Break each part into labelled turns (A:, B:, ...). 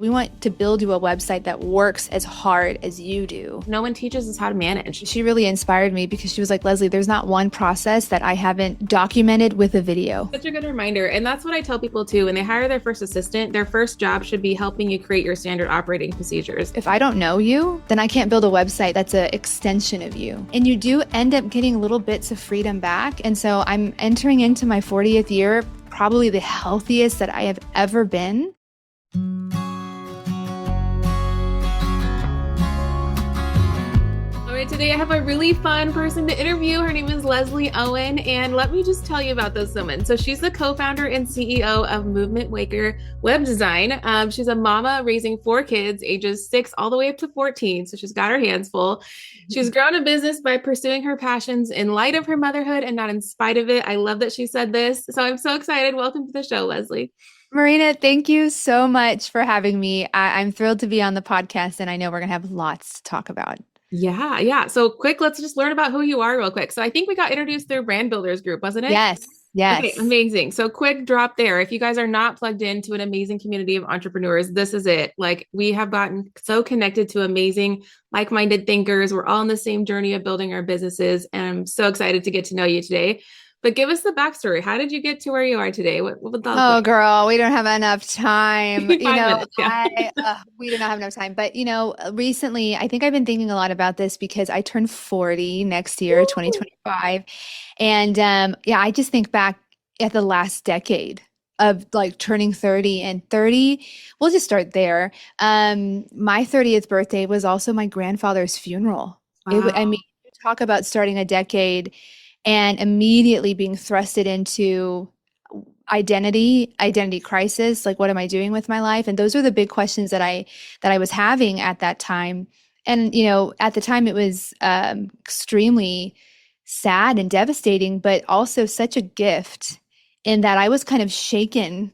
A: We want to build you a website that works as hard as you do.
B: No one teaches us how to manage.
A: She really inspired me because she was like, Leslee, there's not one process that I haven't documented with a video.
B: Such a good reminder. And that's what I tell people too. When they hire their first assistant, their first job should be helping you create your standard operating procedures.
A: If I don't know you, then I can't build a website that's an extension of you. And you do end up getting little bits of freedom back. And so I'm entering into my 40th year, probably the healthiest that I have ever been.
B: Today I have a really fun person to interview. Her name is Leslee Owen, and let me just tell you about this woman. So she's the co-founder and CEO of Movement Waker Web Design. She's a mama raising 4 kids, ages 6 all the way up to 14. So she's got her hands full. She's grown a business by pursuing her passions in light of her motherhood and not in spite of it. I love that she said this. So I'm so excited. Welcome to the show, Leslee.
A: Marina, thank you so much for having me. I'm thrilled to be on the podcast, and I know we're going to have lots to talk about.
B: Yeah. So quick, let's just learn about who you are real quick. So I think we got introduced through Brand Builders Group, wasn't it?
A: Yes.
B: Okay, amazing. So quick drop there. If you guys are not plugged into an amazing community of entrepreneurs, this is it. Like, we have gotten so connected to amazing, like-minded thinkers. We're all on the same journey of building our businesses. And I'm so excited to get to know you today. But give us the backstory. How did you get to where you are today? What would that look like?
A: Girl, we don't have enough time.
B: 5 minutes, yeah.
A: We do not have enough time. But, recently, I think I've been thinking a lot about this because I turn 40 next year,
B: Ooh.
A: 2025. And I just think back at the last decade of like turning 30 and 30. We'll just start there. My 30th birthday was also my grandfather's funeral.
B: Wow.
A: Talk about starting a decade and immediately being thrusted into identity crisis. Like, what am I doing with my life? And those are the big questions that I was having at that time. And, at the time it was extremely sad and devastating, but also such a gift in that I was kind of shaken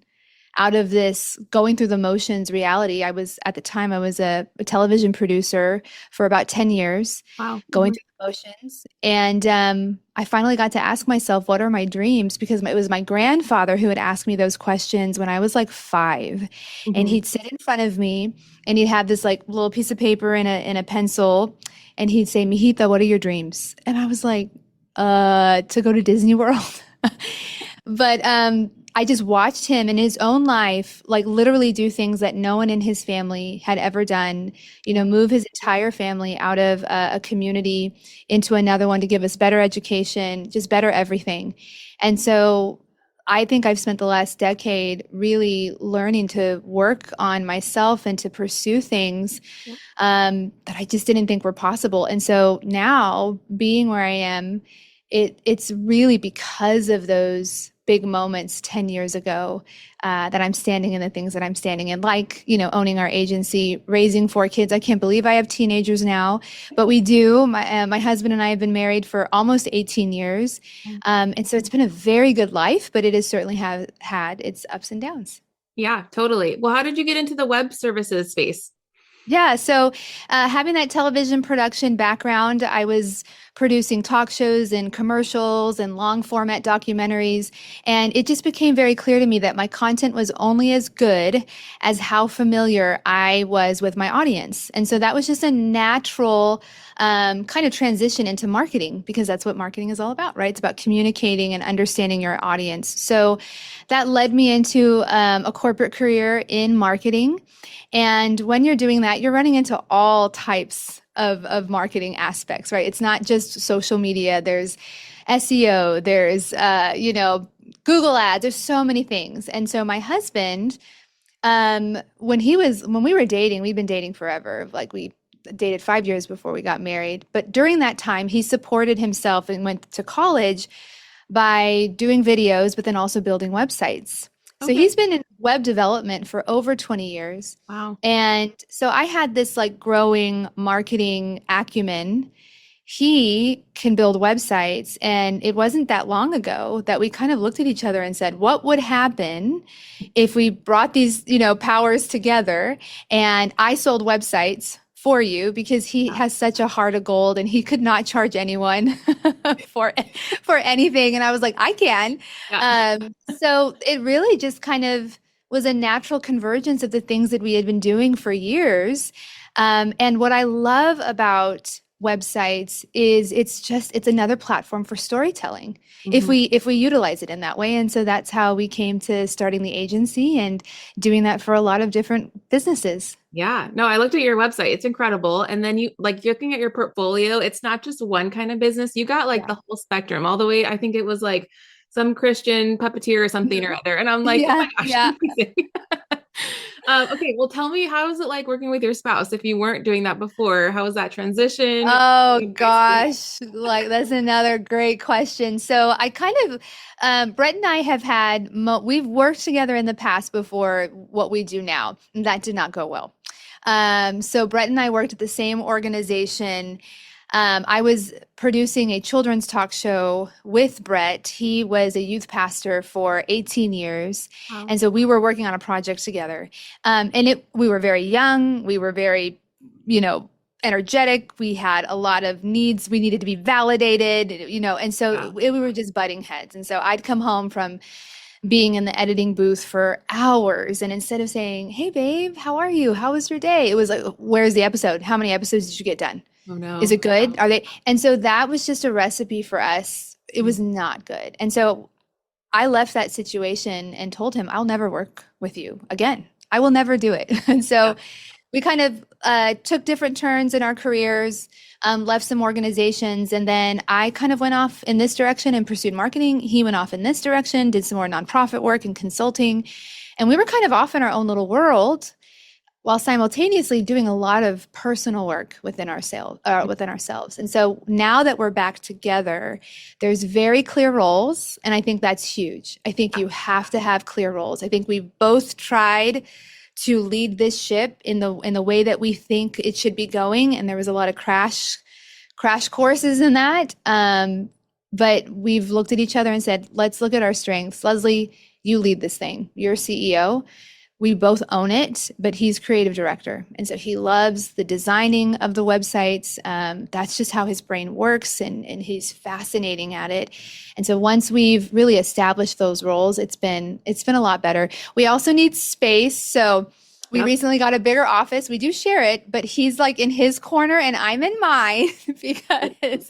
A: out of this going through the motions reality. At the time I was a television producer for about 10 years.
B: Wow.
A: Going through the motions. And I finally got to ask myself, what are my dreams? Because it was my grandfather who had asked me those questions when I was like 5.
B: Mm-hmm.
A: And he'd sit in front of me and he'd have this like little piece of paper and a pencil. And he'd say, Mijita, what are your dreams? And I was like, to go to Disney World. But I just watched him in his own life, like literally do things that no one in his family had ever done, move his entire family out of a community into another one to give us better education, just better everything. And so I think I've spent the last decade really learning to work on myself and to pursue things that I just didn't think were possible. And so now being where I am, it's really because of those big moments 10 years ago that I'm standing in the things that I'm standing in, like, owning our agency, raising 4 kids. I can't believe I have teenagers now, but we do. My husband and I have been married for almost 18 years. And so it's been a very good life, but it has certainly had its ups and downs.
B: Yeah, totally. Well, how did you get into the web services space?
A: Yeah. So having that television production background, I was producing talk shows and commercials and long format documentaries. And it just became very clear to me that my content was only as good as how familiar I was with my audience. And so that was just a natural kind of transition into marketing, because that's what marketing is all about, right? It's about communicating and understanding your audience. So that led me into a corporate career in marketing. And when you're doing that, you're running into all types of marketing aspects, right? It's not just social media. There's SEO, there's, Google ads, there's so many things. And so my husband, when we were dating, we'd been dating forever. Like, we dated 5 years before we got married. But during that time, he supported himself and went to college by doing videos, but then also building websites. So he's been in web development for over 20 years.
B: Wow.
A: And so I had this like growing marketing acumen. He can build websites. And it wasn't that long ago that we kind of looked at each other and said, what would happen if we brought these, powers together and I sold websites for you, because he has such a heart of gold and he could not charge anyone for anything. And I was like, I can. Yeah. So it really just kind of was a natural convergence of the things that we had been doing for years. And what I love about websites is it's another platform for storytelling
B: Mhm.
A: if we utilize it in that way. And so that's how we came to starting the agency and doing that for a lot of different businesses.
B: Yeah, no, I looked at your website. It's incredible. And then you like looking at your portfolio, it's not just one kind of business. You got like
A: Yeah.
B: the whole spectrum, all the way. I think it was like some Christian puppeteer or something or other. And I'm like, oh my
A: Yeah,
B: gosh,
A: yeah.
B: amazing. Okay, well, tell me, how is it like working with your spouse if you weren't doing that before? How was that transition?
A: Oh
B: Advice for you?
A: gosh, like that's another great question. So I kind of, Brett and I have had, we've worked together in the past before what we do now, and that did not go well. So Brett and I worked at the same organization. I was producing a children's talk show with Brett. He was a youth pastor for 18 years.
B: Wow.
A: And so we were working on a project together. We were very young. We were very, you know, energetic. We had a lot of needs. We needed to be validated, and
B: Yeah.
A: so we were just butting heads. And so I'd come home from being in the editing booth for hours. And instead of saying, "Hey, babe, how are you? How was your day?" It was like, "Where's the episode? How many episodes did you get done?
B: Oh
A: Is
B: no.
A: it good? Are they?" And so that was just a recipe for us. It
B: Mm.
A: was not good. And so I left that situation and told him, "I'll never work with you again. I will never do it." And
B: Yeah.
A: so we kind of took different turns in our careers, left some organizations, and then I kind of went off in this direction and pursued marketing. He went off in this direction, did some more nonprofit work and consulting. And we were kind of off in our own little world while simultaneously doing a lot of personal work within ourselves. And so now that we're back together, there's very clear roles, and I think that's huge. I think you have to have clear roles. I think we've both tried to lead this ship in the way that we think it should be going, and there was a lot of crash courses in that. But we've looked at each other and said, let's look at our strengths. Leslee, you lead this thing. You're CEO. We both own it, but he's creative director. And so he loves the designing of the websites. That's just how his brain works, and he's fascinating at it. And so once we've really established those roles, it's been a lot better. We also need space. So we
B: Yep.
A: recently got a bigger office. We do share it, but he's like in his corner and I'm in mine because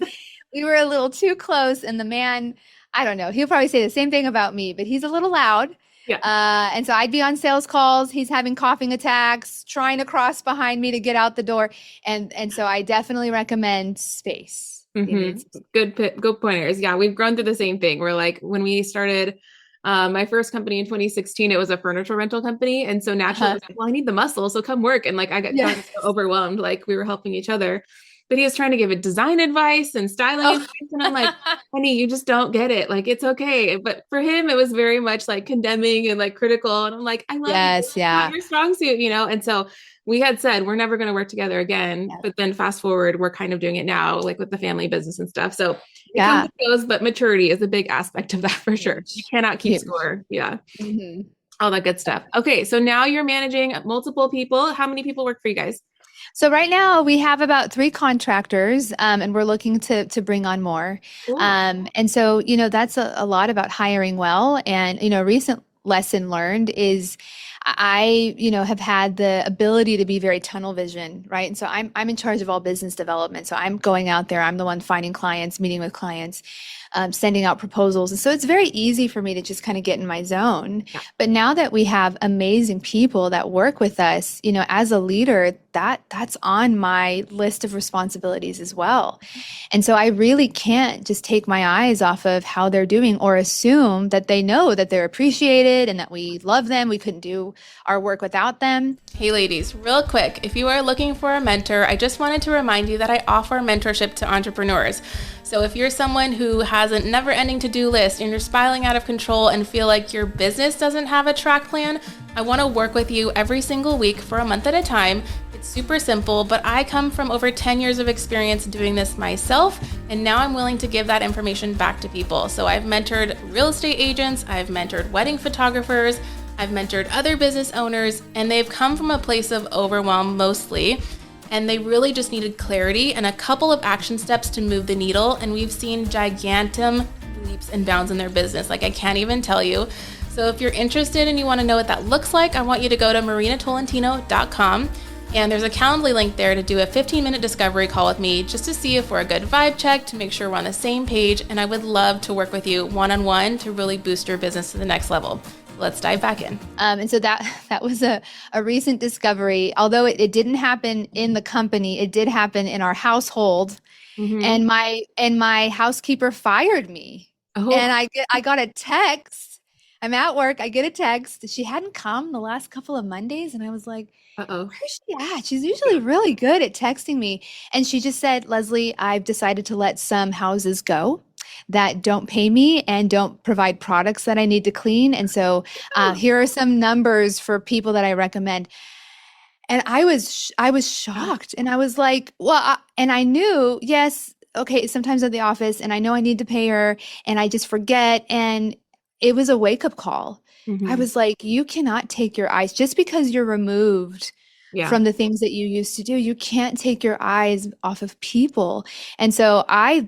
A: we were a little too close. And the man, I don't know, he'll probably say the same thing about me, but he's a little loud.
B: Yeah.
A: And so I'd be on sales calls. He's having coughing attacks, trying to cross behind me to get out the door. And so I definitely recommend space. You need some
B: Good pointers. Yeah, we've grown through the same thing. We're like, when we started my first company in 2016, it was a furniture rental company. And so naturally, I was like, well, I need the muscle. So come work. And like, I got
A: Yeah.
B: so overwhelmed. Like, we were helping each other. But he was trying to give it design advice and styling
A: Oh.
B: advice. And I'm like, honey, you just don't get it. Like, it's okay. But for him, it was very much like condemning and like critical. And I'm like, I love you.
A: Yes,
B: It's not
A: yeah.
B: your strong suit, And so we had said we're never going to work together again.
A: Yeah.
B: But then fast forward, we're kind of doing it now, like with the family business and stuff. So it comes
A: Yeah.
B: and goes, but maturity is a big aspect of that for sure. You
A: Huge.
B: cannot keep
A: Huge.
B: score. Yeah.
A: Mhm.
B: All that good stuff. Okay. So now you're managing multiple people. How many people work for you guys?
A: So right now we have about 3 contractors, and we're looking to bring on more.
B: Cool.
A: And so, that's a lot about hiring well. And, recent lesson learned is I, have had the ability to be very tunnel vision, right? And so I'm in charge of all business development. So I'm going out there. I'm the one finding clients, meeting with clients, sending out proposals. And so it's very easy for me to just kind of get in my zone.
B: Yeah.
A: But now that we have amazing people that work with us, as a leader, that's on my list of responsibilities as well. And so I really can't just take my eyes off of how they're doing or assume that they know that they're appreciated and that we love them. We couldn't do our work without them.
B: Hey ladies, real quick, if you are looking for a mentor, I just wanted to remind you that I offer mentorship to entrepreneurs. So if you're someone who has a never-ending to-do list and you're spiraling out of control and feel like your business doesn't have a track plan, I want to work with you every single week for a month at a time. It's super simple, but I come from over 10 years of experience doing this myself, and now I'm willing to give that information back to people. So I've mentored real estate agents, I've mentored wedding photographers, I've mentored other business owners, and they've come from a place of overwhelm mostly, and they really just needed clarity and a couple of action steps to move the needle, and we've seen gigantic leaps and bounds in their business. Like, I can't even tell you. So So if you're interested and you want to know what that looks like, I want you to go to marinatolentino.com. And there's a Calendly link there to do a 15-minute discovery call with me just to see if we're a good vibe check, to make sure we're on the same page. And I would love to work with you one-on-one to really boost your business to the next level. Let's dive back in.
A: And so that was a recent discovery. Although it didn't happen in the company, it did happen in our household.
B: Mm-hmm.
A: And my housekeeper fired me.
B: Oh.
A: And I got a text. I'm at work. I get a text. She hadn't come the last couple of Mondays, and I was like, where's she at? She's usually really good at texting me. And she just said, Leslee, I've decided to let some houses go that don't pay me and don't provide products that I need to clean. And so here are some numbers for people that I recommend. And I was shocked. And I was like, well, and I knew, yes, okay, sometimes at the office, and I know I need to pay her, and I just forget. And it was a wake-up call. I was like, you cannot take your eyes, just because you're removed from the things that you used to do, you can't take your eyes off of people. And so I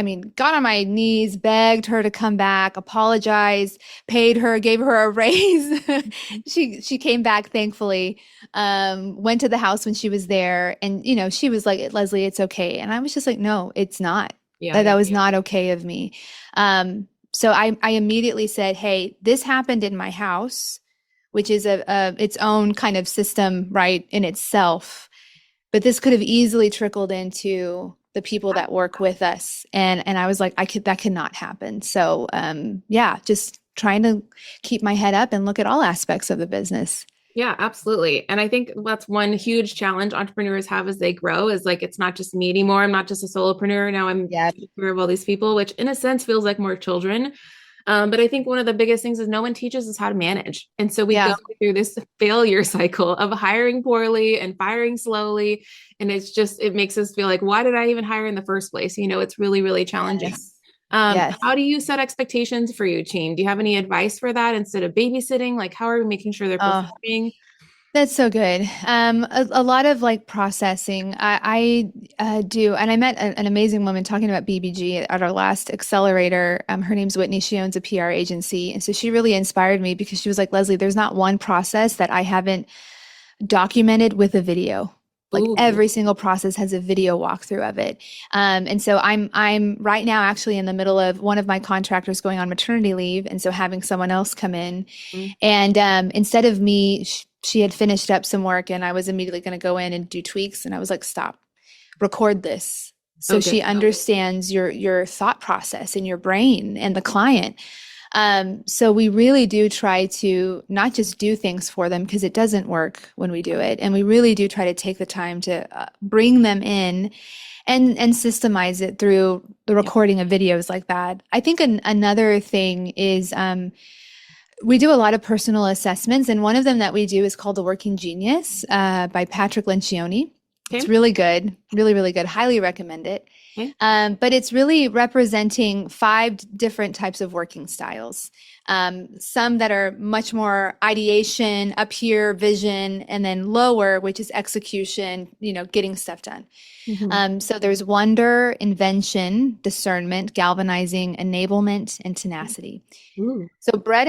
A: mean, got on my knees, begged her to come back, apologized, paid her, gave her a raise. She came back, thankfully, went to the house when she was there. And, she was like, Leslee, it's okay. And I was just like, no, it's not. That was not okay of me. So I immediately said, hey, this happened in my house, which is its own kind of system, right, in itself. But this could have easily trickled into the people that work with us. And I was like, that cannot happen. So just trying to keep my head up and look at all aspects of the business.
B: Yeah, absolutely. And I think that's one huge challenge entrepreneurs have as they grow, is like, it's not just me anymore. I'm not just a solopreneur. Now I'm taking care of all these people, which in a sense feels like more children. But I think one of the biggest things is no one teaches us how to manage. And so we go through this failure cycle of hiring poorly and firing slowly. And it makes us feel like, why did I even hire in the first place? It's really, really challenging. How do you set expectations for your team? Do you have any advice for that instead of babysitting? Like, how are we making sure they're performing?
A: That's so good. A lot of like processing. I do. And I met an amazing woman talking about BBG at our last accelerator. Her name's Whitney. She owns a PR agency. And so she really inspired me, because she was like, Leslee, there's not one process that I haven't documented with a video. Like every single process has a video walkthrough of it. And so I'm right now actually in the middle of one of my contractors going on maternity leave. And so having someone else come in, and instead of me, she had finished up some work, and I was immediately going to go in and do tweaks. And I was like, stop, record this. So she understands your thought process in your brain and the client. So we really do try to not just do things for them, because it doesn't work when we do it. And we really do try to take the time to bring them in and systemize it through the recording of videos like that. I think another thing is we do a lot of personal assessments. And one of them that we do is called The Working Genius by Patrick Lencioni. It's really good, really, really good. Highly recommend it. But it's really representing 5 different types of working styles. Some that are much more ideation, up here, vision, and then lower, which is execution, getting stuff done. So there's wonder, invention, discernment, galvanizing, enablement, and tenacity. So Brett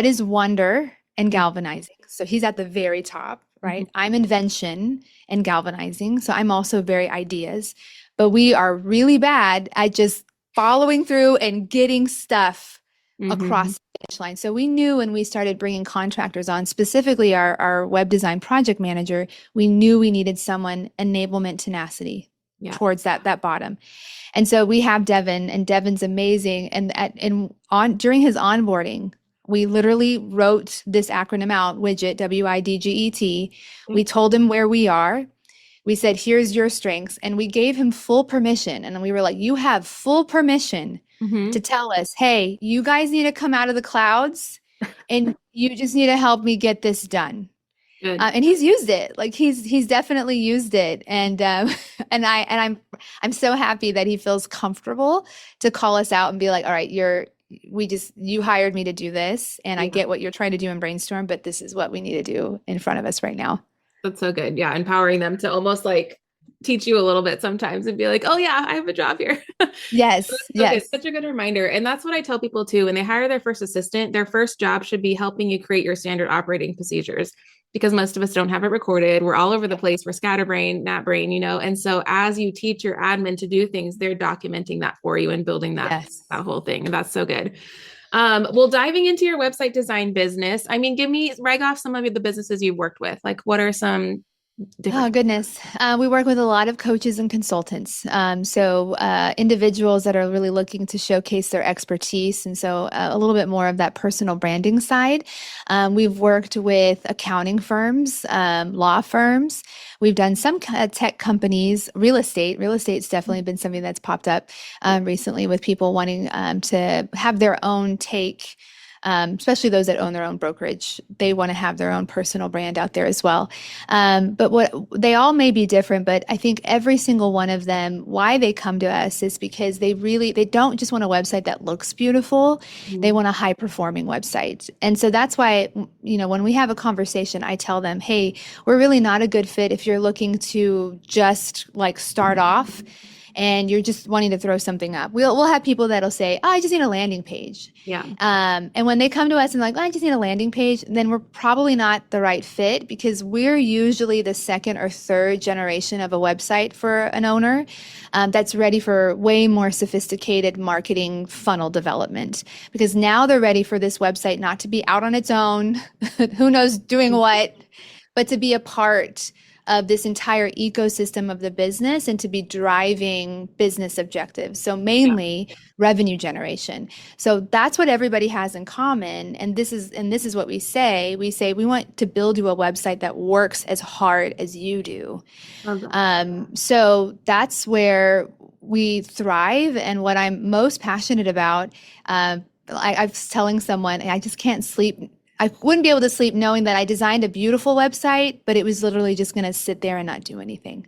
A: is wonder and galvanizing. So he's at the very top, right? I'm invention and galvanizing. So I'm also very ideas. But we are really bad at just following through and getting stuff across the finish line. So we knew when we started bringing contractors on, specifically our web design project manager, we knew we needed someone enablement tenacity towards that bottom. And so we have Devin, and Devin's amazing. And during his onboarding, we literally wrote this acronym out, WIDGET, WIDGET. We told him where we are. We said, here's your strengths. And we gave him full permission. And we were like, you have full permission to tell us, hey, you guys need to come out of the clouds and you just need to help me get this done. And he's used it. Like he's definitely used it. And I'm so happy that he feels comfortable to call us out and be like, all right, you hired me to do this, and I get what you're trying to do in brainstorm, but this is what we need to do in front of us right now.
B: That's so good. Yeah. Empowering them to almost like teach you a little bit sometimes and be like, oh yeah, I have a job here.
A: Yes,
B: So good.
A: yes.
B: Such a good reminder. And that's what I tell people too. When they hire their first assistant, their first job should be helping you create your standard operating procedures because most of us don't have it recorded. We're all over the place. We're scatterbrain, gnat brain, And so as you teach your admin to do things, they're documenting that for you and building
A: Yes.
B: that whole thing. And that's so good. Well, diving into your website design business, I mean, rag off some of the businesses you've worked with. Like, what are some
A: Oh,
B: different?
A: goodness. We work with a lot of coaches and consultants. Individuals that are really looking to showcase their expertise. And so a little bit more of that personal branding side. We've worked with accounting firms, law firms. We've done some tech companies, real estate. Real estate's definitely been something that's popped up recently with people wanting to have their own take. Especially those that own their own brokerage, they want to have their own personal brand out there as well. But what they all may be different, but I think every single one of them, why they come to us is because they don't just want a website that looks beautiful. They want a high performing website. And so that's why, when we have a conversation, I tell them, hey, we're really not a good fit if you're looking to just like start off and you're just wanting to throw something up. We'll have people that'll say, oh, I just need a landing page.
B: Yeah.
A: And when they come to us and like, oh, I just need a landing page, then we're probably not the right fit because we're usually the second or third generation of a website for an owner that's ready for way more sophisticated marketing funnel development because now they're ready for this website not to be out on its own, who knows doing what, but to be a part of this entire ecosystem of the business and to be driving business objectives. So mainly revenue generation. So that's what everybody has in common. And this is what we say. We say we want to build you a website that works as hard as you do. So that's where we thrive. And what I'm most passionate about, I was telling someone, I just can't sleep. I wouldn't be able to sleep knowing that I designed a beautiful website, but it was literally just going to sit there and not do anything.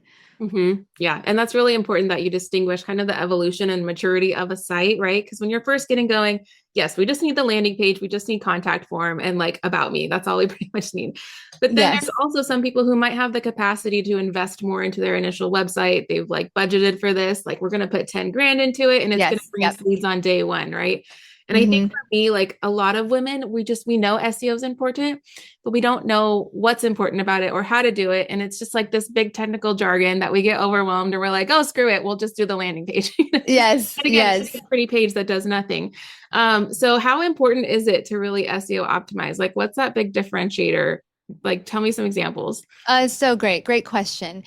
B: Yeah. And that's really important that you distinguish kind of the evolution and maturity of a site, right? Because when you're first getting going, yes, we just need the landing page. We just need contact form and like about me. That's all we pretty much need. But then there's also some people who might have the capacity to invest more into their initial website. They've like budgeted for this, like we're going to put 10 grand into it and it's going to bring us leads on day one, right? And I think for me, like a lot of women, we know SEO is important, but we don't know what's important about it or how to do it. And it's just like this big technical jargon that we get overwhelmed and we're like, oh, screw it. We'll just do the landing page.
A: Yes.
B: And again, it's just a pretty page that does nothing. So how important is it to really SEO optimize? Like, what's that big differentiator? Like, tell me some examples.
A: So great question.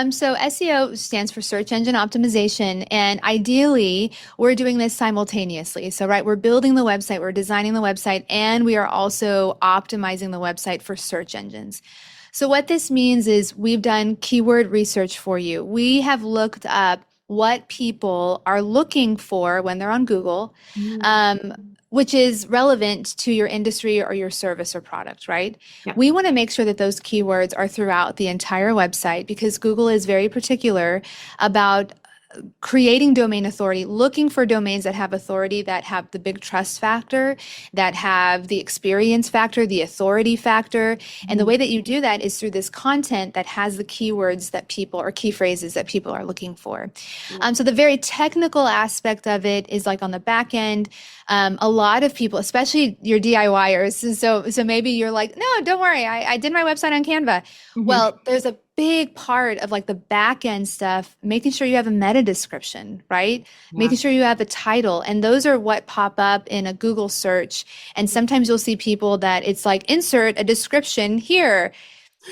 A: So SEO stands for search engine optimization, and ideally we're doing this simultaneously. So we're building the website, we're designing the website, and we are also optimizing the website for search engines. So what this means is we've done keyword research for you. We have looked up what people are looking for when they're on Google, which is relevant to your industry or your service or product, right? Yeah. We want to make sure that those keywords are throughout the entire website because Google is very particular about creating domain authority, looking for domains that have authority, that have the big trust factor, that have the experience factor, the authority factor. And the way that you do that is through this content that has the keywords that people or key phrases that people are looking for. So the very technical aspect of it is like on the back end. A lot of people, especially your DIYers, so maybe you're like, no, don't worry, I did my website on Canva. Well, there's a big part of like the back end stuff, making sure you have a meta description, right? Making sure you have a title. And those are what pop up in a Google search. And sometimes you'll see people that it's like, insert a description here.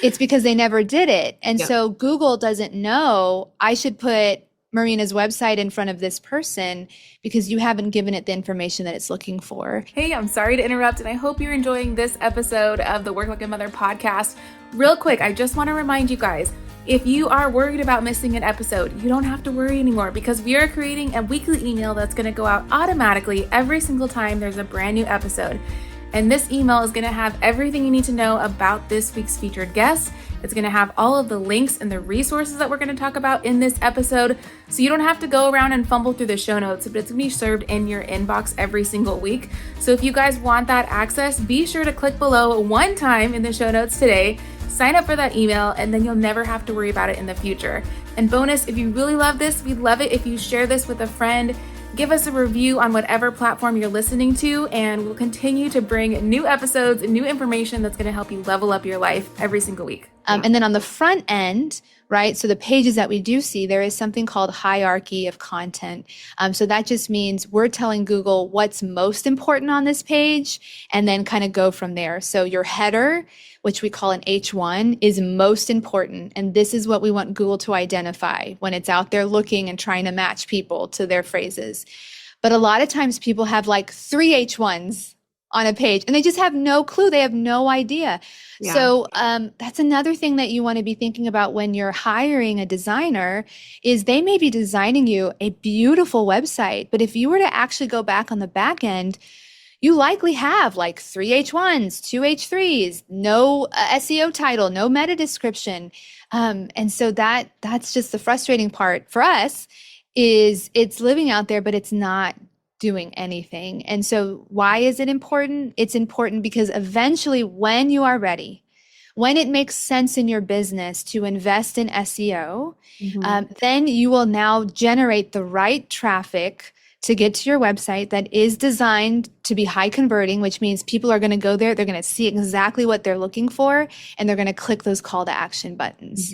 A: It's because they never did it. And so Google doesn't know I should put Marina's website in front of this person because you haven't given it the information that it's looking for.
B: Hey, I'm sorry to interrupt, and I hope you're enjoying this episode of the Work Like a Mother podcast. Real quick, I just want to remind you guys, if you are worried about missing an episode, you don't have to worry anymore because we are creating a weekly email that's going to go out automatically every single time there's a brand new episode. And this email is going to have everything you need to know about this week's featured guest. It's going to have all of the links and the resources that we're going to talk about in this episode. So you don't have to go around and fumble through the show notes, but it's going to be served in your inbox every single week. So if you guys want that access, be sure to click below one time in the show notes today Sign up for that email, and then you'll never have to worry about it in the future. And bonus, if you really love this, we'd love it if you share this with a friend. Give us a review on whatever platform you're listening to, and we'll continue to bring new episodes and new information that's going to help you level up your life every single week.
A: And then on the front end, right? So the pages that we do see, there is something called hierarchy of content. So that just means we're telling Google what's most important on this page and then kind of go from there. So your header, which we call an H1, is most important. And this is what we want Google to identify when it's out there looking and trying to match people to their phrases. But a lot of times people have like 3 H1s on a page and they just have no clue. They have no idea. Yeah. So that's another thing that you want to be thinking about when you're hiring a designer is they may be designing you a beautiful website, but if you were to actually go back on the back end, you likely have like 3 H1s, 2 H3s, no SEO title, no meta description. And so that's just the frustrating part for us is it's living out there, but it's not doing anything. And so why is it important? It's important because eventually when you are ready, when it makes sense in your business to invest in SEO, then you will now generate the right traffic to get to your website that is designed to be high converting, which means people are going to go there, they're going to see exactly what they're looking for, and they're going to click those call to action buttons.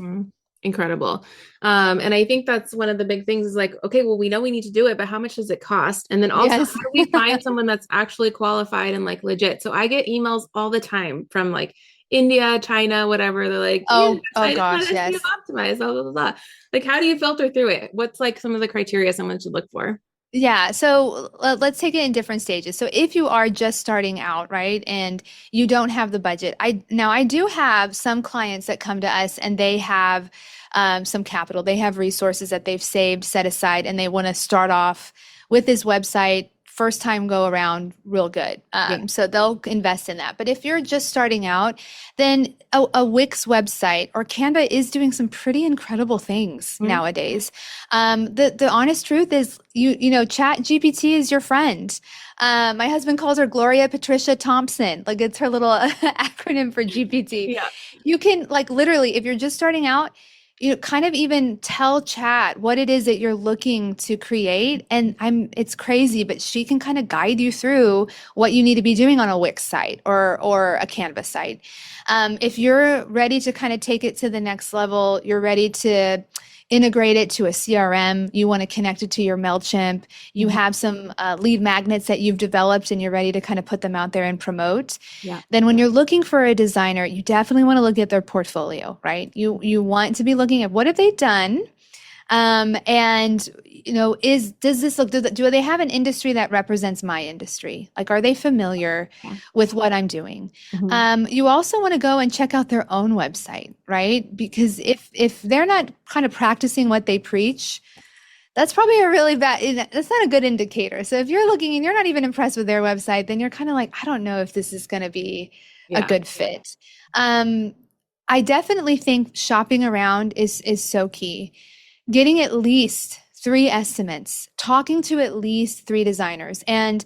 B: Incredible. And I think that's one of the big things is like, okay, well, we know we need to do it, but how much does it cost? And then also, how do we find someone that's actually qualified and like legit? So I get emails all the time from like India, China, whatever. They're like,
A: oh gosh, yes.
B: Optimized, blah, blah, blah, blah. Like, how do you filter through it? What's like some of the criteria someone should look for?
A: Yeah. So let's take it in different stages. So if you are just starting out, right, and you don't have the budget, I do have some clients that come to us and they have some capital. They have resources that they've saved, set aside, and they want to start off with this website first time go around real good. So they'll invest in that. But if you're just starting out, then a Wix website or Canva is doing some pretty incredible things nowadays. The honest truth is, you know, Chat GPT is your friend. My husband calls her Gloria Patricia Thompson. Like it's her little acronym for GPT. Yeah. You can like literally, if you're just starting out, you know, kind of even tell Chat what it is that you're looking to create. And it's crazy, but she can kind of guide you through what you need to be doing on a Wix site or a Canva site. If you're ready to kind of take it to the next level, you're ready to integrate it to a CRM, you want to connect it to your MailChimp, you have some lead magnets that you've developed and you're ready to kind of put them out there and promote. Yeah. Then when you're looking for a designer, you definitely want to look at their portfolio, right? You want to be looking at what have they done? And you know, does this look, do they have an industry that represents my industry? Like, are they familiar with what I'm doing? You also want to go and check out their own website, right? Because if they're not kind of practicing what they preach, that's probably that's not a good indicator. So if you're looking and you're not even impressed with their website, then you're kind of like, I don't know if this is going to be a good fit. I definitely think shopping around is so key. Getting at least 3 estimates, talking to at least 3 designers. And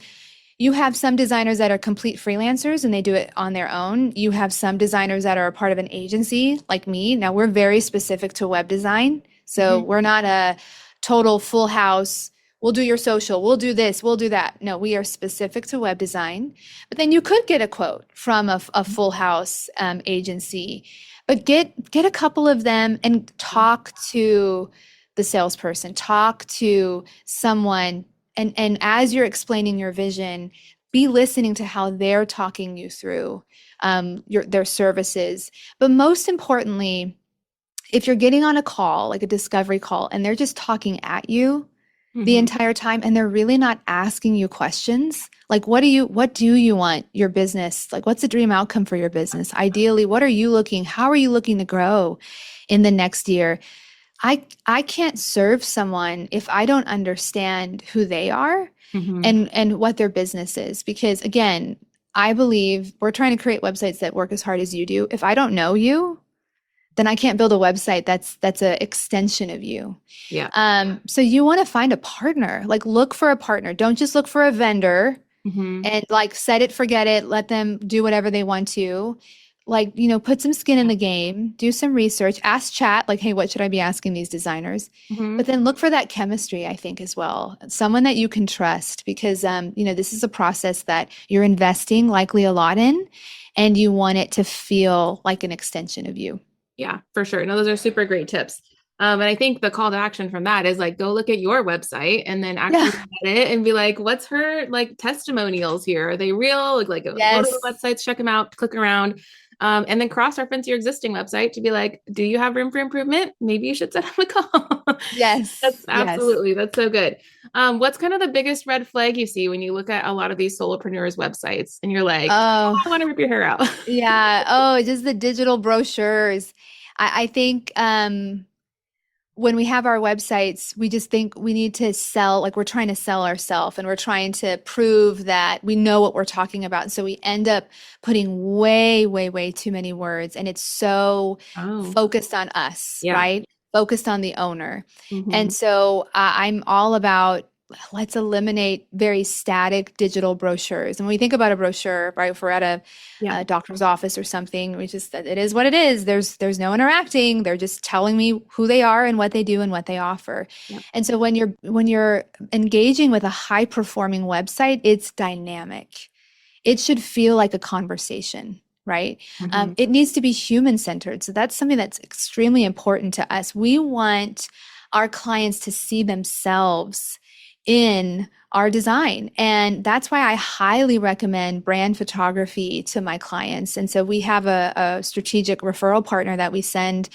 A: you have some designers that are complete freelancers and they do it on their own. You have some designers that are a part of an agency like me. Now we're very specific to web design. So we're not a total full house. We'll do your social. We'll do this. We'll do that. No, we are specific to web design. But then you could get a quote from a full house agency. But get a couple of them and talk to the salesperson, talk to someone. And as you're explaining your vision, be listening to how they're talking you through their services. But most importantly, if you're getting on a call, like a discovery call, and they're just talking at you the entire time, and they're really not asking you questions, like what do you want your business, like what's the dream outcome for your business? Ideally, how are you looking to grow in the next year? I can't serve someone if I don't understand who they are and what their business is. Because again, I believe we're trying to create websites that work as hard as you do. If I don't know you, then I can't build a website that's an extension of you. Yeah. So you want to find a partner, like look for a partner. Don't just look for a vendor and like set it, forget it, let them do whatever they want to. like, put some skin in the game, do some research, ask chat, like, hey, what should I be asking these designers? But
B: Hmm.
A: then look for that chemistry, I think, as well. Someone that you can trust because, this is a process that you're investing likely a lot in, and you want it to feel like an extension of you.
B: Yeah, for sure. No, those are super great tips. And I think the call to action from that is like go look at your website and then actually
A: Yeah.
B: look at it and be like, what's her like testimonials here? Are they real? Like go to the
A: Yes.
B: websites, check them out, click around. And then cross-reference your existing website to be like, do you have room for improvement? Maybe you should set up a call. That's
A: Yes. Yes.
B: absolutely, that's so good. What's kind of the biggest red flag you see when you look at a lot of these solopreneurs websites and you're like,
A: Oh,
B: oh, I want to rip your hair out?
A: yeah. Oh, just the digital brochures. I think when we have our websites, we just think we need to sell, like we're trying to sell ourselves and we're trying to prove that we know what we're talking about. So we end up putting way, way, way too many words, and it's so
B: Oh,
A: focused on us,
B: yeah.
A: right? Focused on the owner.
B: Hmm.
A: And so I'm all about let's eliminate very static digital brochures. And when we think about a brochure, right, if we're at
B: Yeah.
A: a doctor's office or something, we just it is what it is. There's no interacting. They're just telling me who they are and what they do and what they offer.
B: Yeah.
A: And so when you're engaging with a high performing website, it's dynamic. It should feel like a conversation, right?
B: Hmm.
A: It needs to be human centered. So that's something that's extremely important to us. We want our clients to see themselves in our design. And that's why I highly recommend brand photography to my clients. And so we have a strategic referral partner that we send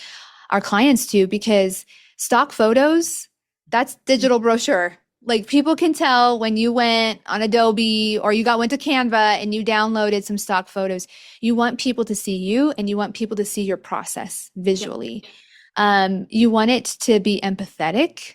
A: our clients to because stock photos, that's digital brochure. Like people can tell when you went on Adobe or you went to Canva and you downloaded some stock photos. You want people to see you and you want people to see your process
B: Yeah.
A: visually. You want it to be empathetic,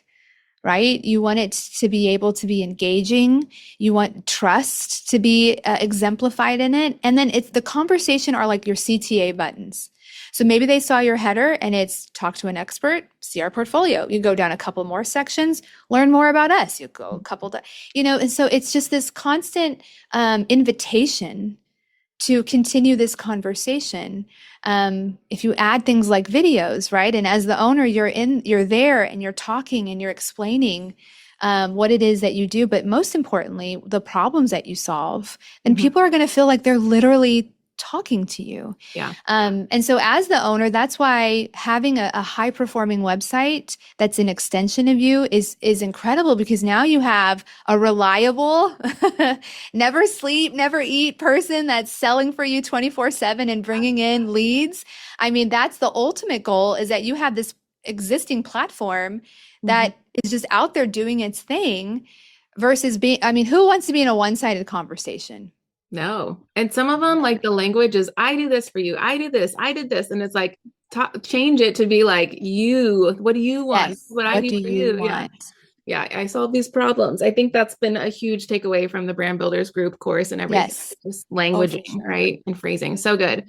A: right? You want it to be able to be engaging. You want trust to be exemplified in it. And then it's the conversation are like your CTA buttons. So maybe they saw your header and it's talk to an expert, see our portfolio. You go down a couple more sections, learn more about us. You go a couple, and so it's just this constant invitation to continue this conversation. If you add things like videos, right? And as the owner, you're there and you're talking and you're explaining what it is that you do, but most importantly, the problems that you solve, then
B: Hmm.
A: people are going to feel like they're literally talking to you.
B: Yeah.
A: And so as the owner, that's why having a high performing website that's an extension of you is incredible because now you have a reliable, never sleep, never eat person that's selling for you 24/7 and bringing in leads. I mean, that's the ultimate goal is that you have this existing platform
B: Hmm.
A: that is just out there doing its thing versus being, I mean, who wants to be in a one-sided conversation?
B: No. And some of them, like the language is, I do this for you. I do this. I did this. And it's like, change it to be like, you, what do you want?
A: Yes.
B: What I
A: What
B: do
A: do
B: for
A: you
B: you. Yeah.
A: want?
B: Yeah. I solve these problems. I think that's been a huge takeaway from the brand builders group course and everything.
A: Yes.
B: Just
A: Oh, for
B: languaging,
A: sure.
B: right? And phrasing. So good.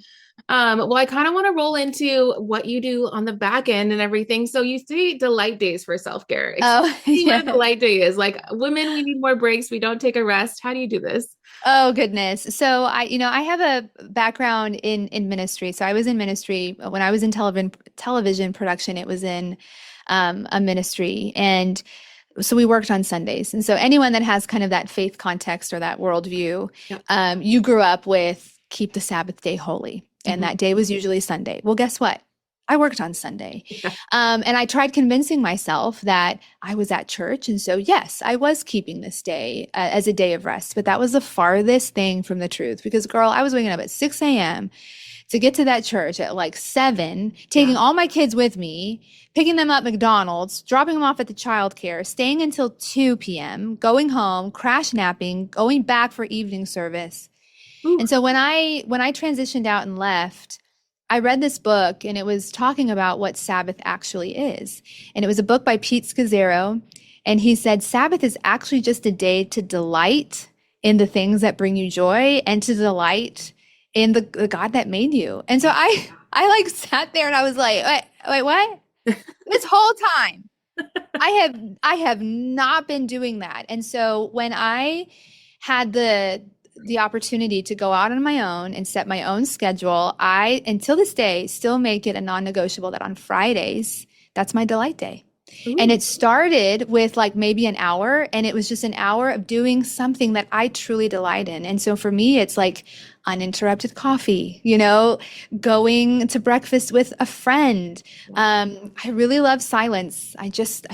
B: Well, I kind of want to roll into what you do on the back end and everything. So you say delight days for self-care. Explain
A: Oh,
B: to me what a
A: yeah.
B: delight day is. Like women, we need more breaks. We don't take a rest. How do you do this?
A: Oh, goodness. So I have a background in ministry. So I was in ministry when I was in television production. It was in a ministry, and so we worked on Sundays. And so anyone that has kind of that faith context or that worldview,
B: Yeah.
A: you grew up with keep the Sabbath day holy. And
B: Mhm.
A: that day was usually Sunday. Well, guess what? I worked on Sunday.
B: Yeah.
A: And I tried convincing myself that I was at church. And so, yes, I was keeping this day as a day of rest. But that was the farthest thing from the truth because, girl, I was waking up at 6 a.m. to get to that church at like 7, taking
B: Yeah.
A: all my kids with me, picking them up at McDonald's, dropping them off at the childcare, staying until 2 p.m., going home, crash napping, going back for evening service.
B: Ooh.
A: And so when I transitioned out and left, I read this book and it was talking about what Sabbath actually is. And it was a book by Pete Scazzero. And he said, Sabbath is actually just a day to delight in the things that bring you joy and to delight in the God that made you. And so I like sat there and I was like, wait, what? This whole time I have not been doing that. And so when I had the opportunity to go out on my own and set my own schedule, I, until this day, still make it a non-negotiable that on Fridays, that's my delight day. And
B: Ooh.
A: it started with like maybe an hour, and it was just an hour of doing something that I truly delight in. And so for me, it's like uninterrupted coffee, going to breakfast with a friend. I really love silence. I just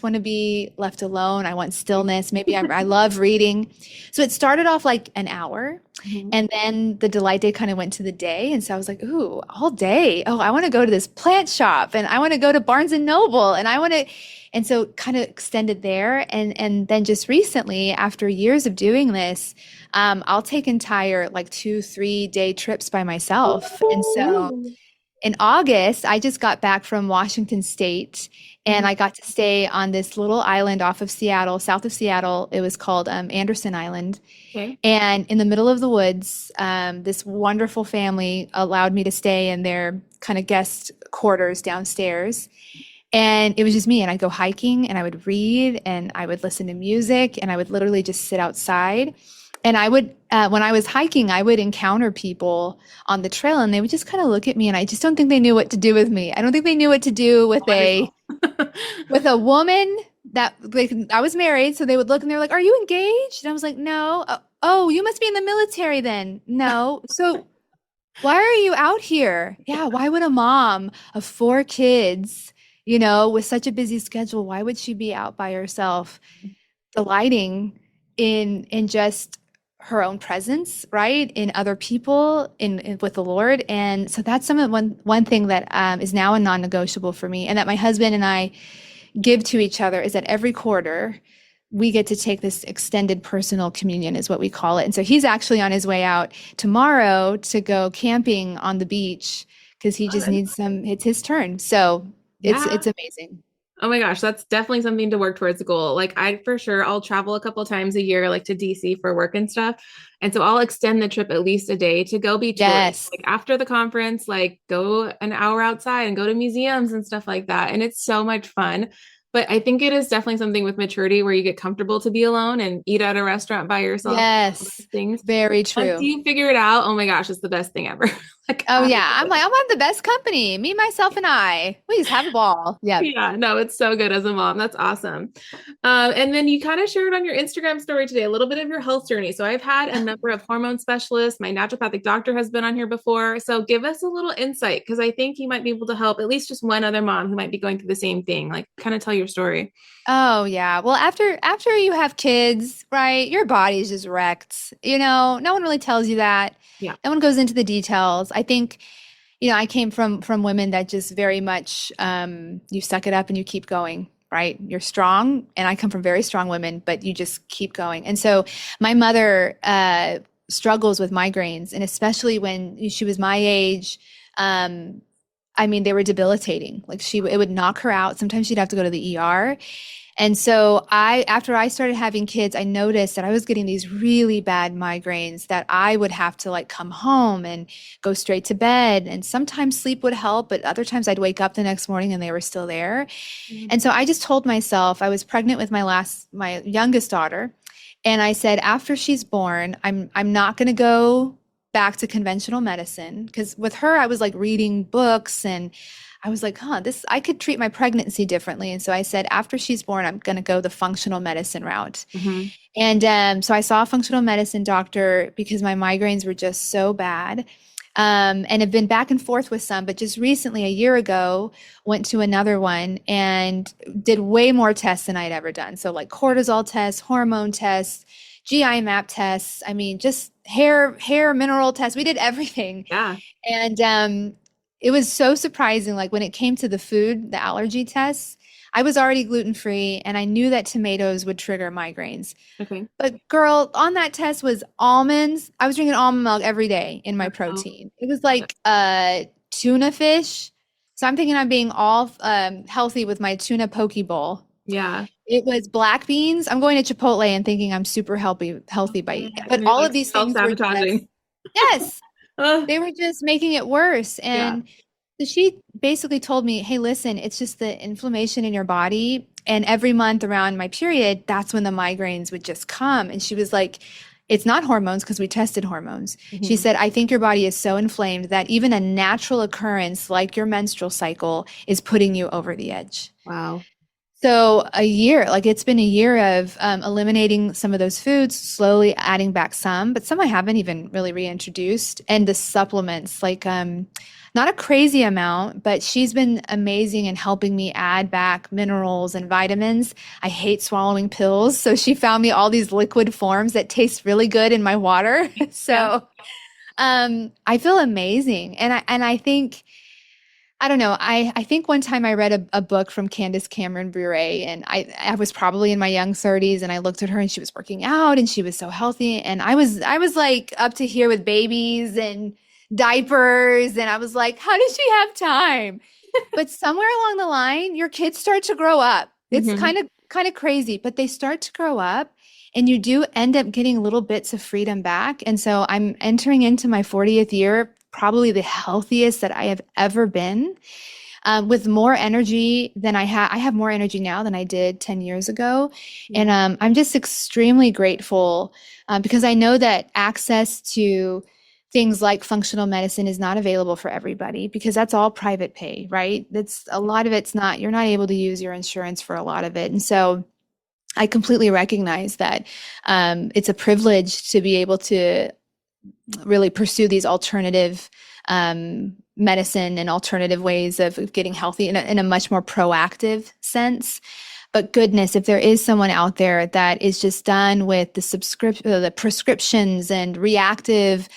A: want to be left alone. I want stillness. Maybe I love reading. So it started off like an hour.
B: Mhm.
A: And then the delight day kind of went to the day. And so I was like, ooh, all day. Oh, I want to go to this plant shop and I want to go to Barnes and Noble and I want to. And so kind of extended there. And then just recently, after years of doing this, I'll take entire like 2, 3 day trips by myself. And so
B: Ooh.
A: in August, I just got back from Washington State and
B: Mhm.
A: I got to stay on this little island off of Seattle, south of Seattle. It was called Anderson Island.
B: Okay.
A: And in the middle of the woods, this wonderful family allowed me to stay in their kind of guest quarters downstairs. And it was just me. And I'd go hiking and I would read and I would listen to music and I would literally just sit outside. And when I was hiking, I would encounter people on the trail and they would just kind of look at me. And I just don't think they knew what to do with me. I don't think they knew what to do with a woman that like I was married, so they would look and they're like, "Are you engaged?" And I was like, "No." Oh, you must be in the military then. No. So why are you out here? Yeah, why would a mom of 4 kids, with such a busy schedule, why would she be out by herself, delighting in just her own presence, right? In other people, in with the Lord. And so that's one thing that is now a non-negotiable for me, and that my husband and I give to each other is that every quarter we get to take this extended personal communion is what we call it. And so he's actually on his way out tomorrow to go camping on the beach because he just
B: Fun.
A: needs it's his turn. So
B: Yeah.
A: it's amazing.
B: Oh my gosh, that's definitely something to work towards the goal. Like I for sure I'll travel a couple times a year like to DC for work and stuff. And so I'll extend the trip at least a day to go beach touring.
A: Yes.
B: Like after the conference, like go an hour outside and go to museums and stuff like that. And it's so much fun. But I think it is definitely something with maturity where you get comfortable to be alone and eat at a restaurant by yourself, all
A: Yes.
B: those things.
A: Very
B: Once
A: true.
B: you figure it out, oh my gosh, it's the best thing ever. Like
A: Oh
B: I
A: yeah. I'm
B: love
A: like,
B: it.
A: I'm on the best company. Me, myself, and I. We just have a ball. Yep.
B: Yeah, no, it's so good as a mom. That's awesome. And then you kind of shared on your Instagram story today a little bit of your health journey. So I've had a number of hormone specialists. My naturopathic doctor has been on here before. So give us a little insight because I think you might be able to help at least just one other mom who might be going through the same thing. Like kind of tell your story.
A: Oh yeah. Well, after you have kids, right, your body's just wrecked. No one really tells you that.
B: Yeah.
A: No one goes into the details. I think, I came from women that just very much you suck it up and you keep going, right? You're strong, and I come from very strong women, but you just keep going. And so my mother struggles with migraines, and especially when she was my age, I mean, they were debilitating. Like it would knock her out. Sometimes she'd have to go to the ER. And so after I started having kids, I noticed that I was getting these really bad migraines that I would have to like come home and go straight to bed. And sometimes sleep would help, but other times I'd wake up the next morning and they were still there.
B: Mhm.
A: And so I just told myself I was pregnant with my youngest daughter. And I said, after she's born, I'm not going to go back to conventional medicine because with her, I was like reading books and I was like, I could treat my pregnancy differently. And so I said, after she's born, I'm going to go the functional medicine route.
B: Mhm.
A: And so I saw a functional medicine doctor because my migraines were just so bad. And have been back and forth with some, but just recently, a year ago, went to another one and did way more tests than I'd ever done. So like cortisol tests, hormone tests, GI map tests. I mean, just hair mineral tests. We did everything.
B: Yeah.
A: And it was so surprising. Like when it came to the food, the allergy tests, I was already gluten free and I knew that tomatoes would trigger migraines.
B: Okay.
A: But girl, on that test was almonds. I was drinking almond milk every day in my
B: Oh,
A: protein. It was like tuna fish. So I'm thinking I'm being all healthy with my tuna poke bowl.
B: yeah.
A: It was black beans. I'm going to Chipotle and thinking I'm super healthy by, but
B: And you're
A: all
B: like
A: of these things were just,
B: self-sabotaging.
A: yes,
B: Oh,
A: they were just making it worse.
B: yeah.
A: And so she basically told me, hey, listen, it's just the inflammation in your body. And every month around my period, that's when the migraines would just come. And she was like, it's not hormones because we tested hormones. She
B: Mhm.
A: said, I think your body is so inflamed that even a natural occurrence like your menstrual cycle is putting you over the edge.
B: Wow.
A: So a year, like it's been a year of eliminating some of those foods, slowly adding back some, but some I haven't even really reintroduced. And the supplements, like not a crazy amount, but she's been amazing in helping me add back minerals and vitamins. I hate swallowing pills, so she found me all these liquid forms that taste really good in my water.
B: Yeah.
A: So I feel amazing, and I think. I don't know. I think one time I read a book from Candace Cameron Bure, and I was probably in my young 30s, and I looked at her and she was working out and she was so healthy, and I was like up to here with babies and diapers, and I was like, how does she have time? But somewhere along the line, your kids start to grow up. It's
B: Hmm.
A: kind of crazy, but they start to grow up, and you do end up getting little bits of freedom back. And so I'm entering into my 40th year, probably the healthiest that I have ever been, with more energy than I had. I have more energy now than I did 10 years ago. And
B: Yeah.
A: I'm just extremely grateful because I know that access to things like functional medicine is not available for everybody because that's all private pay, right? That's a lot of it's not, you're not able to use your insurance for a lot of it. And so I completely recognize that it's a privilege to be able to really pursue these alternative medicine and alternative ways of getting healthy in a much more proactive sense. But goodness, if there is someone out there that is just done with the prescriptions and reactive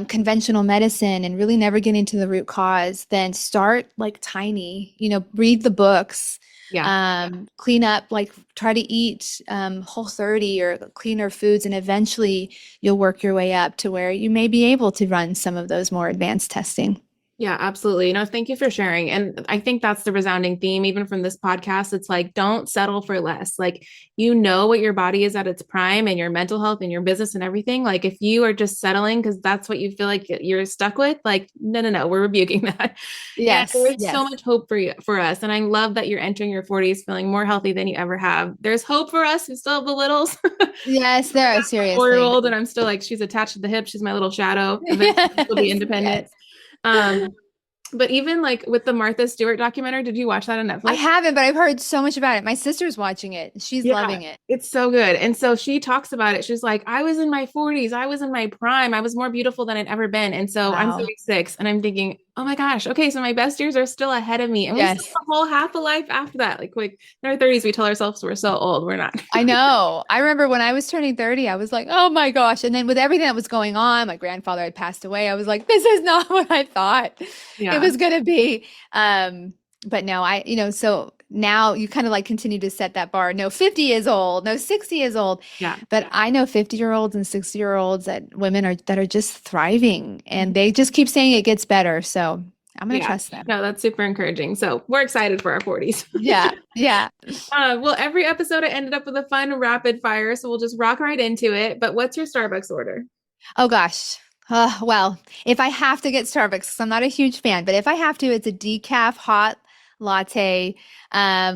A: conventional medicine and really never getting to the root cause, then start like tiny, read the books,
B: Yeah.
A: clean up, like try to eat Whole30 or cleaner foods, and eventually you'll work your way up to where you may be able to run some of those more advanced testing.
B: Yeah, absolutely. No, thank you for sharing. And I think that's the resounding theme, even from this podcast. It's like, don't settle for less. Like, you know what your body is at its prime and your mental health and your business and everything. Like, if you are just settling because that's what you feel like you're stuck with, like, no, no, no, we're rebuking that. And
A: Yes,
B: there's so
A: yes,
B: much hope for you, for us. And I love that you're entering your 40s feeling more healthy than you ever have. There's hope for us who still have the littles.
A: yes, there are,
B: 4 year
A: seriously.
B: old, and I'm still like, she's attached to the hip. She's my little shadow. Eventually, she'll be
A: Yes,
B: independent.
A: yes.
B: Um, but even like with the Martha Stewart documentary, did you watch that on
A: I
B: Netflix?
A: haven't, but I've heard so much about it. My sister's watching it. She's
B: Yeah,
A: loving it.
B: it's so good. And so she talks about it. She's like, I was in my 40s. I was in my prime. I was more beautiful than I'd ever been. And so I'm
A: Wow.
B: 36 and I'm thinking, oh my gosh, okay, so my best years are still ahead of me. And we still
A: Yes.
B: have a whole half a life after that. Like in our 30s, we tell ourselves we're so old. We're not.
A: I know. I remember when I was turning 30, I was like, oh my gosh. And then with everything that was going on, my grandfather had passed away. I was like, this is not what I thought it
B: Yeah.
A: was going to be. But no, so now you kind of like continue to set that bar. No, 50 is old. No, 60 is old.
B: Yeah.
A: But I know 50-year-olds and 60-year-olds that are just thriving, and they just keep saying it gets better. So I'm going to
B: Yeah.
A: trust them.
B: No, that's super encouraging. So we're excited for our 40s.
A: Yeah. Yeah.
B: Well, every episode I ended up with a fun rapid fire, so we'll just rock right into it. But what's your Starbucks order?
A: Oh gosh. Well, if I have to get Starbucks, 'cause I'm not a huge fan, but if I have to, it's a decaf hot latte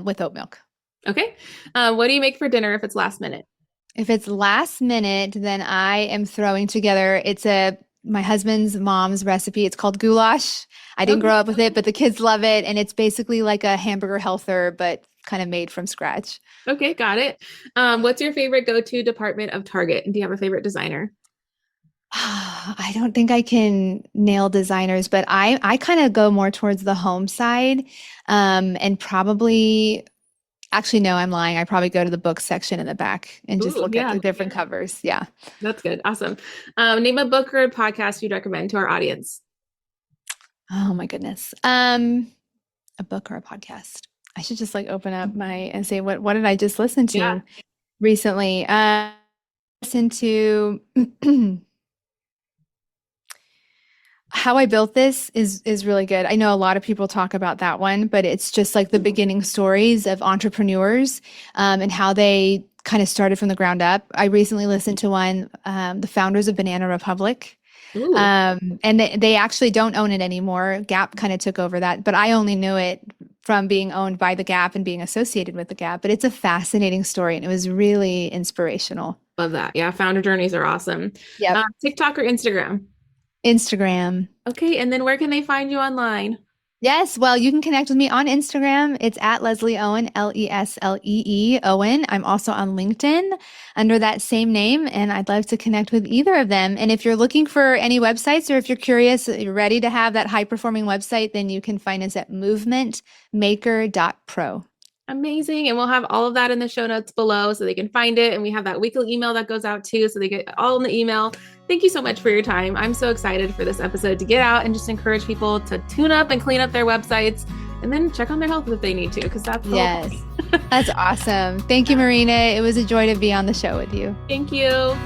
A: with oat milk.
B: Okay. What do you make for dinner if it's last minute?
A: If it's last minute, then I am throwing together, it's a my husband's mom's recipe. It's called goulash. I didn't
B: Okay.
A: grow up with it, but the kids love it, and it's basically like a hamburger helper, but kind of made from scratch.
B: Okay, got it. What's your favorite go-to department of Target? And do you have a favorite designer?
A: I don't think I can nail designers, but I kind of go more towards the home side, and probably actually no, I'm lying. I probably go to the book section in the back and just
B: Ooh,
A: look at
B: yeah,
A: the different covers. Yeah.
B: that's good. Awesome. Name a book or a podcast you'd recommend to our audience.
A: Oh my goodness. A book or a podcast. I should just like open up my and say what did I just listen
B: Yeah.
A: to recently? Listen to How I Built This is really good. I know a lot of people talk about that one, but it's just like the beginning stories of entrepreneurs, and how they kind of started from the ground up. I recently listened to one, the founders of Banana Republic.
B: Ooh.
A: And they actually don't own it anymore. Gap kind of took over that, but I only knew it from being owned by the Gap and being associated with the Gap. But it's a fascinating story and it was really inspirational.
B: Love that. Yeah, founder journeys are awesome.
A: Yep.
B: TikTok or Instagram?
A: Instagram.
B: Okay, and then where can they find you online?
A: Yes, well, you can connect with me on Instagram. It's at Leslee Owen, Leslee Owen. I'm also on LinkedIn under that same name, and I'd love to connect with either of them. And if you're looking for any websites or if you're curious, you're ready to have that high performing website, then you can find us at movementmaker.pro.
B: Amazing. And we'll have all of that in the show notes below so they can find it. And we have that weekly email that goes out too, so they get all in the email. Thank you so much for your time. I'm so excited for this episode to get out and just encourage people to tune up and clean up their websites and then check on their health if they need to, because that's the whole point.
A: That's awesome. Thank you, Marina. It was a joy to be on the show with you.
B: Thank you.